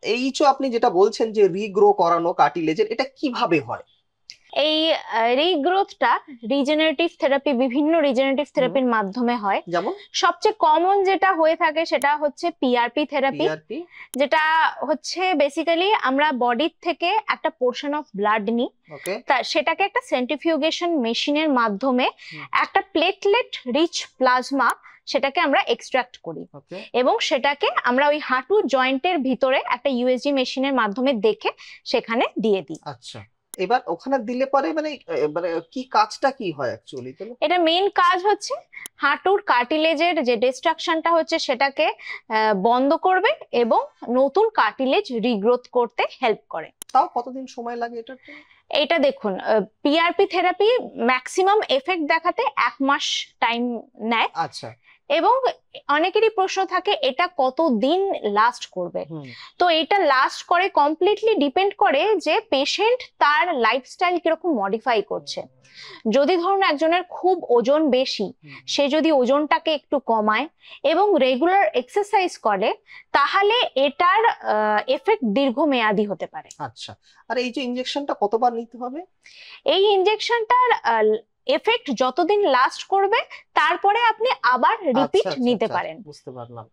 এই যে আপনি যেটা বলছেন যে রিগ্রো করানো কার্টিলেজের, এটা কিভাবে হয়? এই রিগ্রোথটা রিজেনারেটিভ থেরাপি, বিভিন্ন রিজেনারেটিভ হুম। থেরাপির মাধ্যমে হয়। যেমন? সবচেয়ে কমন যেটা হয়ে থাকে সেটা হচ্ছে পিআরপি থেরাপি, পিআরপি? যেটা হচ্ছে বেসিক্যালি আমরা বডির থেকে একটা পোর্শন অফ ব্লাড নিই, ওকে। তা সেটাকে একটা সেন্ট্রিফিউগেশন মেশিনের মাধ্যমে একটা প্লেটলেট রিচ প্লাজমা সেটাকে আমরা এক্সট্রাক্ট করি, ওকে। এবং সেটাকে আমরা ওই হাঁটু জয়েন্টের ভিতরে একটা ইউএসজি মেশিনের মাধ্যমে দেখে সেখানে দিয়ে দিই। আচ্ছা, এবার ওখানে দিলে পরে মানে মানে কি কাজটা কি হয় অ্যাকচুয়ালি তাহলে? এটা মেইন কাজ হচ্ছে হাঁটুর কার্টিলেজের যে ডিস্ট্রাকশনটা হচ্ছে সেটাকে বন্ধ করবে এবং নতুন কার্টিলেজ রিগ্রোথ করতে হেল্প করে। তাও কতদিন সময় লাগে এটাতে? এটা দেখুন, পিআরপি থেরাপি ম্যাক্সিমাম এফেক্ট দেখাতে 1 মাস টাইম নেয়। আচ্ছা। এবং অনেকেরই প্রশ্ন থাকে এটা কতদিন লাস্ট করবে। হুম। তো এটা লাস্ট করে কমপ্লিটলি ডিপেন্ড করে যে পেশেন্ট তার লাইফস্টাইল কিরকম মডিফাই করছে। যদি ধরুন একজনের খুব ওজন বেশি, সে যদি ওজনটাকে একটু কমায় এবং রেগুলার এক্সারসাইজ করে, তাহলে এটার এফেক্ট দীর্ঘমেয়াদী হতে পারে। আচ্ছা, আর এই যে ইনজেকশনটা কতবার নিতে হবে? এই ইনজেকশনটার এফেক্ট যতদিন লাস্ট করবে, তারপরে আপনি আবার আচ্ছা রিপিট আচ্ছা নিতে আচ্ছা, পারেন। বুঝতে পারলাম।